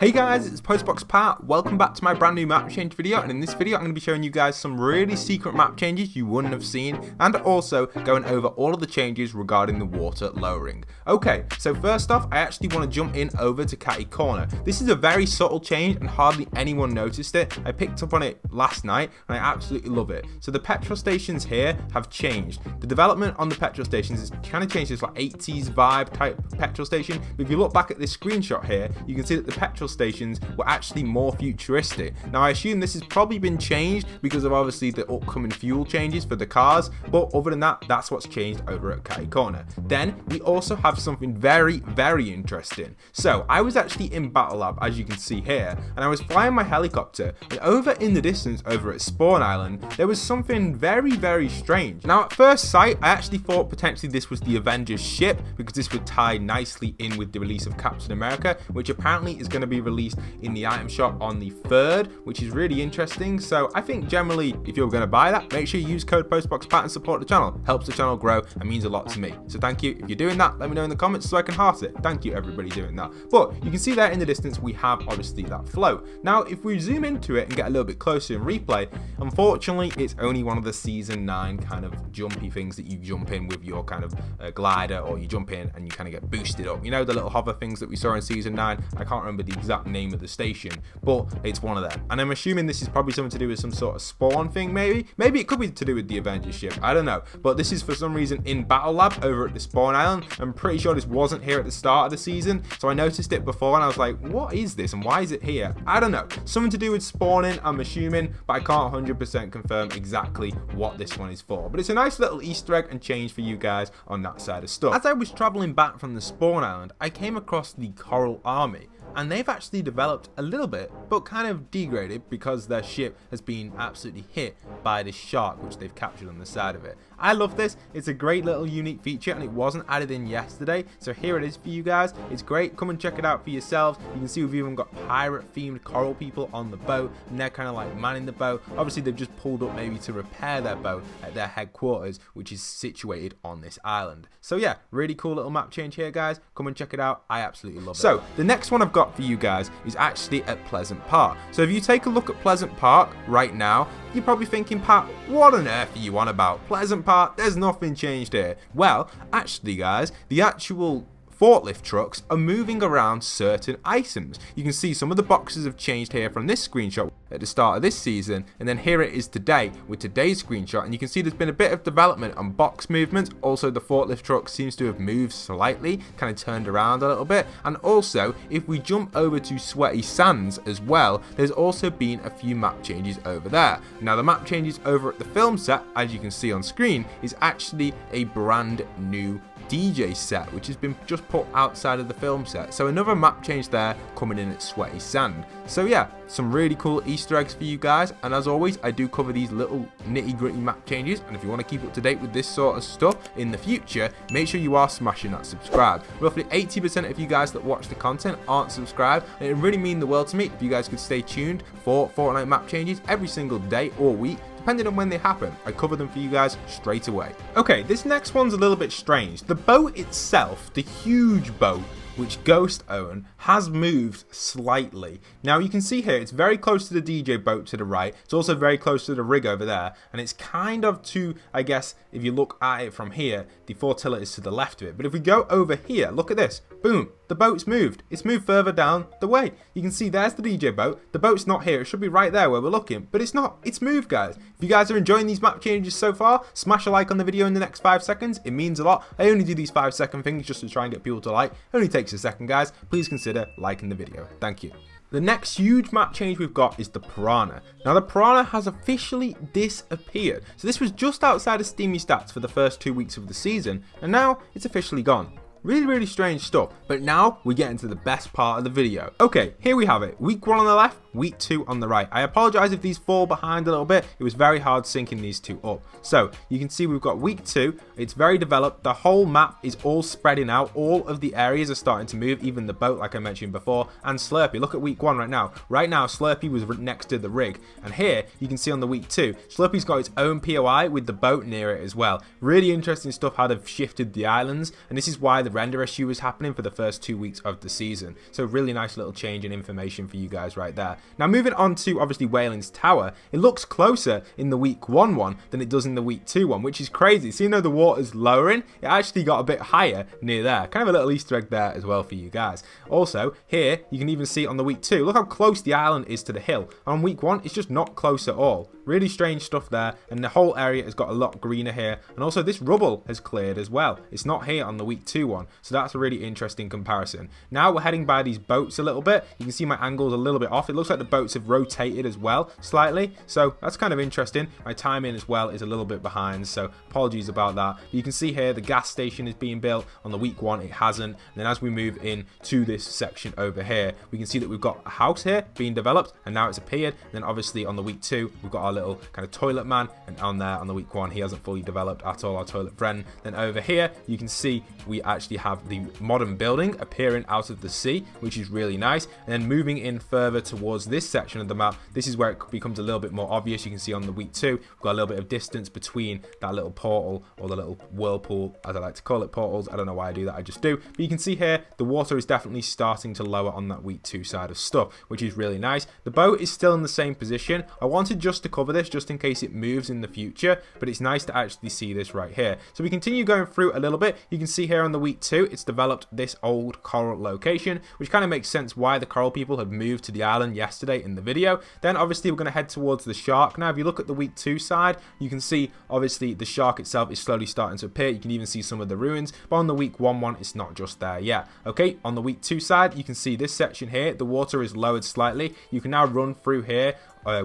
Hey guys, it's Postbox Pat. Welcome back to my brand new map change video, and in this video I'm going to be showing you guys some really secret map changes you wouldn't have seen, and also going over all of the changes regarding the water lowering. Okay, so first off, I actually want to jump in over to Catty Corner. This is a very subtle change and hardly anyone noticed it. I picked up on it last night and I absolutely love it. So the petrol stations here have changed. The development on the petrol stations is kind of changed to this like 80s vibe type petrol station, but if you look back at this screenshot here, you can see that the petrol stations were actually more futuristic. Now I assume this has probably been changed because of obviously the upcoming fuel changes for the cars, but other than that, that's what's changed over at Catty Corner. Then we also have something very interesting. So I was actually in Battle Lab, as you can see here, and I was flying my helicopter, and over in the distance over at Spawn Island there was something very strange. Now at first sight I actually thought potentially this was the Avenger's ship, because this would tie nicely in with the release of Captain America, which apparently is going to be released in the item shop on the 3rd, which is really interesting. So I think generally if you're going to buy that, make sure you use code PostboxPat and support the channel. Helps the channel grow and means a lot to me. So thank you. If you're doing that, let me know in the comments so I can heart it. Thank you everybody doing that. But you can see there in the distance we have obviously that float. Now if we zoom into it and get a little bit closer in replay, unfortunately it's only one of the season 9 kind of jumpy things that you jump in with your kind of glider, or you jump in and you kind of get boosted up. You know, the little hover things that we saw in season 9. I can't remember the exact name of the station, but it's one of them, and I'm assuming this is probably something to do with some sort of spawn thing. Maybe it could be to do with the Avenger ship, I don't know, but this is for some reason in Battle Lab over at the Spawn Island. I'm pretty sure this wasn't here at the start of the season, so I noticed it before and I was like, what is this and why is it here? I don't know, something to do with spawning I'm assuming, but I can't 100% confirm exactly what this one is for. But it's a nice little Easter egg and change for you guys on that side of stuff. As I was traveling back from the Spawn Island, I came across the Coral Army, and they've actually developed a little bit, but kind of degraded because their ship has been absolutely hit by this shark, which they've captured on the side of it. I love this. It's a great little unique feature, and it wasn't added in yesterday, so here it is for you guys. It's great. Come and check it out for yourselves. You can see we've even got pirate themed coral people on the boat, and they're kind of like manning the boat. Obviously they've just pulled up maybe to repair their boat at their headquarters, which is situated on this island. So yeah, really cool little map change here, guys. Come and check it out. I absolutely love it. So the next one I've got for you guys is actually at Pleasant Park. So if you take a look at Pleasant Park right now, you're probably thinking, Pat, what on earth are you on about? Pleasant Park, there's nothing changed here. Well, actually guys, the actual forklift trucks are moving around certain items. You can see some of the boxes have changed here from this screenshot at the start of this season, and then here it is today with today's screenshot, and you can see there's been a bit of development on box movements. Also the forklift truck seems to have moved slightly, kind of turned around a little bit, and also if we jump over to Sweaty Sands as well, there's also been a few map changes over there. Now the map changes over at the film set, as you can see on screen, is actually a brand new DJ set, which has been just put outside of the film set. So another map change there coming in at Sweaty Sand. So yeah, some really cool Easter eggs for you guys, and as always I do cover these little nitty gritty map changes, and if you want to keep up to date with this sort of stuff in the future, make sure you are smashing that subscribe. Roughly 80% of you guys that watch the content aren't subscribed, and it would really mean the world to me if you guys could stay tuned for Fortnite map changes every single day or week, depending on when they happen. I cover them for you guys straight away. Okay, this next one's a little bit strange. The boat itself, the huge boat which Ghost own, has moved slightly. Now you can see here it's very close to the DJ boat to the right, it's also very close to the rig over there, and it's kind of to, I guess if you look at it from here, the flotilla is to the left of it, but if we go over here, look at this, boom, the boat's moved. It's moved further down the way. You can see there's the DJ boat. The boat's not here. It should be right there where we're looking, but it's not. It's moved, guys. If you guys are enjoying these map changes so far, smash a like on the video in the next 5 seconds. It means a lot. I only do these 5-second things just to try and get people to like. It only takes a second, guys. Please consider liking the video. Thank you. The next huge map change we've got is the Piranha. Now the Piranha has officially disappeared. So this was just outside of Steamy Stacks for the first 2 weeks of the season, and now it's officially gone. Really strange stuff, but now we get into the best part of the video. Okay, here we have it. Week 1 on the left, week 2 on the right. I apologize if these fall behind a little bit. It was very hard syncing these two up. So you can see we've got week 2. It's very developed. The whole map is all spreading out. All of the areas are starting to move, even the boat like I mentioned before, and Slurpee. Look at week 1 right now. Right now Slurpee was next to the rig, and here you can see on the week 2, Slurpee's got its own POI with the boat near it as well. Really interesting stuff how they've shifted the islands, and this is why the render issue was happening for the first 2 weeks of the season. So really nice little change in information for you guys right there. Now moving on to obviously Wailings Tower, it looks closer in the week 1 one than it does in the week 2 one, which is crazy. So you know the water's lowering, it actually got a bit higher near there. Kind of a little Easter egg there as well for you guys. Also here you can even see on the week 2, look how close the island is to the hill. On week 1 it's just not close at all. Really strange stuff there, and the whole area has got a lot greener here, and also this rubble has cleared as well. It's not here on the week 2 one, so that's a really interesting comparison. Now we're heading by these boats a little bit. You can see my angle's a little bit off. It looks like the boats have rotated as well slightly, so that's kind of interesting. My timing as well is a little bit behind, so apologies about that. But you can see here the gas station is being built. On the week 1 it hasn't, and then as we move in to this section over here, we can see that we've got a house here being developed, and now it's appeared. And then obviously on the week 2 we've got our little kind of toilet man, and on there on the week 1 he hasn't fully developed at all, our toilet friend. Then over here you can see we actually have the modern building appearing out of the sea, which is really nice. And then moving in further towards this section of the map, this is where it becomes a little bit more obvious. You can see on the week 2 we've got a little bit of distance between that little portal, or the little whirlpool as I like to call it, portals. I don't know why I do that, I just do. But you can see here the water is definitely starting to lower on that week 2 side of stuff, which is really nice. The boat is still in the same position. I wanted just to cover this just in case it moves in the future, but it's nice to actually see this right here. So we continue going through a little bit. You can see here on the week 2 it's developed this old coral location, which kind of makes sense why the coral people had moved to the island yesterday in the video. Then obviously we're going to head towards the shark. Now if you look at the week 2 side, you can see obviously the shark itself is slowly starting to appear. You can even see some of the ruins, but on the week 1 one it's not just there yet. Okay, on the week 2 side you can see this section here, the water is lowered slightly. You can now run through here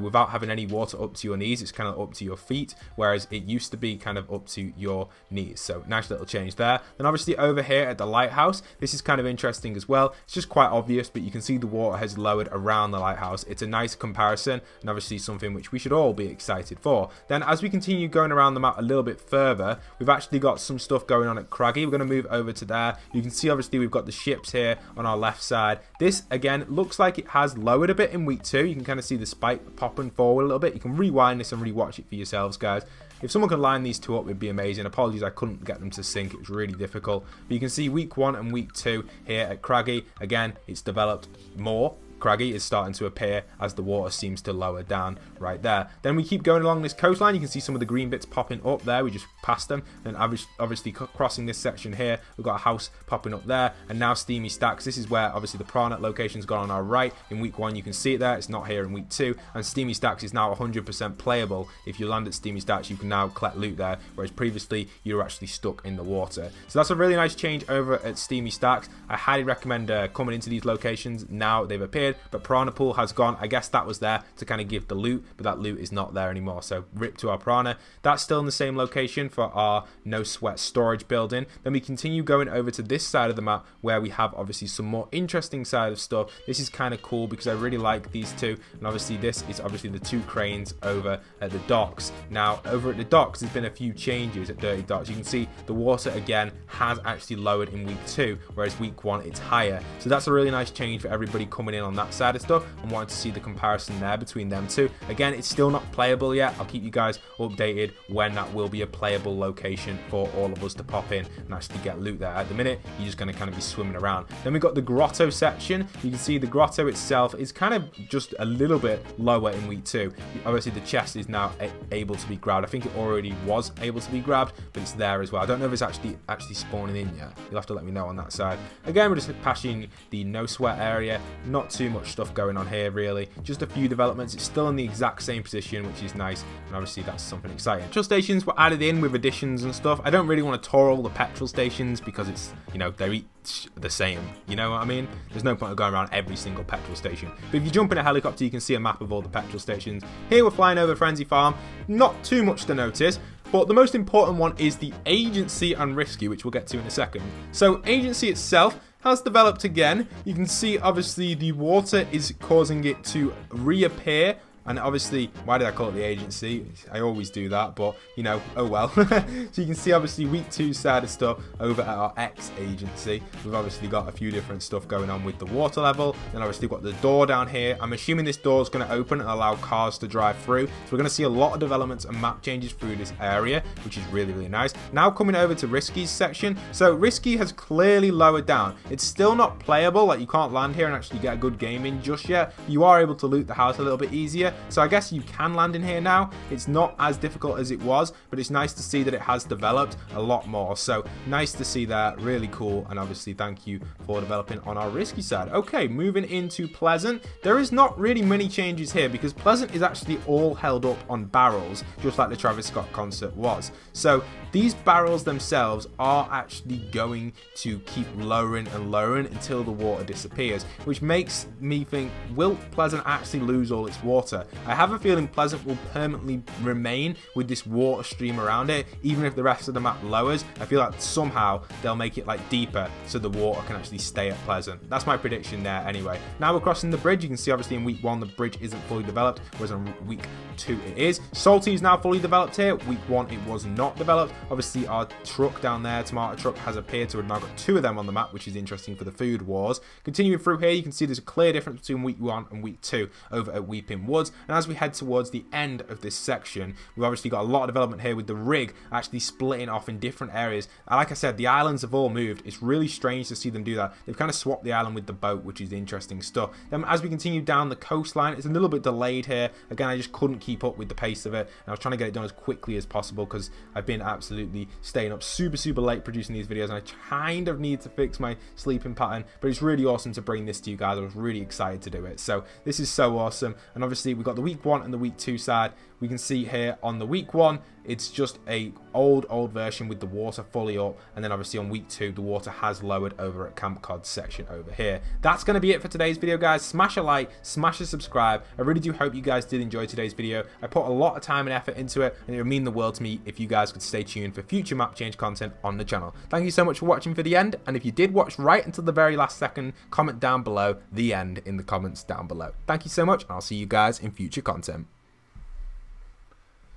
without having any water up to your knees. It's kind of up to your feet, whereas it used to be kind of up to your knees. So nice little change there. Then obviously over here at the lighthouse, this is kind of interesting as well. It's just quite obvious, but you can see the water has lowered around the lighthouse. It's a nice comparison, and obviously something which we should all be excited for. Then as we continue going around the map a little bit further, we've actually got some stuff going on at Craggy. We're going to move over to there. You can see obviously we've got the ships here on our left side. This again looks like it has lowered a bit in week 2. You can kind of see the spike popping forward a little bit. You can rewind this and rewatch it for yourselves, guys. If someone could line these two up, it'd be amazing. Apologies, I couldn't get them to sync. It was really difficult. But you can see week 1 and week 2 here at Craggy. Again, it's developed more. Craggy is starting to appear as the water seems to lower down right there. Then we keep going along this coastline. You can see some of the green bits popping up there. We just passed them. Then obviously crossing this section here, we've got a house popping up there. And now Steamy Stacks. This is where obviously the Prawn location's gone on our right. In week 1 you can see it there. It's not here in week 2. And Steamy Stacks is now 100% playable. If you land at Steamy Stacks, you can now collect loot there, whereas previously you were actually stuck in the water. So that's a really nice change over at Steamy Stacks. I highly recommend coming into these locations now they've appeared. But Piranha Pool has gone. I guess that was there to kind of give the loot, but that loot is not there anymore. So rip to our Piranha. That's still in the same location for our no sweat storage building. Then we continue going over to this side of the map where we have obviously some more interesting side of stuff. This is kind of cool because I really like these two. And obviously this is obviously the 2 cranes over at the docks. Now over at the docks there's been a few changes at Dirty Docks. You can see the water again has actually lowered in week 2, whereas week 1 it's higher. So that's a really nice change for everybody coming in on that side of stuff, and wanting to see the comparison there between them two. Again, it's still not playable yet. I'll keep you guys updated when that will be a playable location for all of us to pop in and actually get loot there. At the minute you're just going to kind of be swimming around. Then we've got the grotto section. You can see the grotto itself is kind of just a little bit lower in week 2. Obviously the chest is now able to be grabbed. I think it already was able to be grabbed, but it's there as well. I don't know if it's actually spawning in yet. You'll have to let me know on that side. Again, we're just passing the no sweat area. Not too much stuff going on here really, just a few developments. It's still in the exact same position, which is nice, and obviously that's something exciting. Petrol stations were added in with additions and stuff. I don't really want to tour all the petrol stations because it's, you know, they're each the same, you know what I mean? There's no point of going around every single petrol station. But if you jump in a helicopter you can see a map of all the petrol stations. Here we're flying over Frenzy Farm, not too much to notice. But the most important one is the agency and rescue, which we'll get to in a second. So agency itself has developed again. You can see obviously the water is causing it to reappear And obviously, why did I call it the agency? I always do that, but you know, oh well. So you can see obviously week 2 side of stuff over at our X agency. We've obviously got a few different stuff going on with the water level. Then obviously we've got the door down here. I'm assuming this door is going to open and allow cars to drive through. So we're going to see a lot of developments and map changes through this area, which is really, really nice. Now coming over to Risky's section. So Risky has clearly lowered down. It's still not playable, like you can't land here and actually get a good game in just yet. You are able to loot the house a little bit easier, so I guess you can land in here now. It's not as difficult as it was, but it's nice to see that it has developed a lot more. So nice to see that, really cool, and obviously thank you for developing on our Risky side. Okay, moving into Pleasant. There is not really many changes here because Pleasant is actually all held up on barrels, just like the Travis Scott concert was. So these barrels themselves are actually going to keep lowering and lowering until the water disappears, which makes me think, will Pleasant actually lose all its water? I have a feeling Pleasant will permanently remain with this water stream around it, even if the rest of the map lowers. I feel like somehow they'll make it like deeper so the water can actually stay at Pleasant. That's my prediction there anyway. Now we're crossing the bridge. You can see obviously in week 1 the bridge isn't fully developed, whereas in week 2 it is. Salty is now fully developed here. Week 1 it was not developed. Obviously our truck down there, tomato truck, has appeared, so we've now got 2 of them on the map, which is interesting for the food wars. Continuing through here, you can see there's a clear difference between week 1 and week 2 over at Weeping Woods. And as we head towards the end of this section, we've obviously got a lot of development here with the rig actually splitting off in different areas. And like I said, the islands have all moved. It's really strange to see them do that. They've kind of swapped the island with the boat, which is interesting stuff. Then as we continue down the coastline, it's a little bit delayed here. Again, I just couldn't keep up with the pace of it, and I was trying to get it done as quickly as possible because I've been absolutely staying up super late producing these videos, and I kind of need to fix my sleeping pattern. But it's really awesome to bring this to you guys. I was really excited to do it, so this is so awesome. And obviously we've got the week 1 and the week 2 side. We can see here on the week 1 it's just a old version with the water fully up, and then obviously on week 2 the water has lowered over at Camp Cod's section over here. That's going to be it for today's video, guys. Smash a like, smash a subscribe. I really do hope you guys did enjoy today's video. I put a lot of time and effort into it, and it would mean the world to me if you guys could stay tuned for future map change content on the channel. Thank you so much for watching for the end, and if you did watch right until the very last second, comment down below the end in the comments down below. Thank you so much, and I'll see you guys in future content.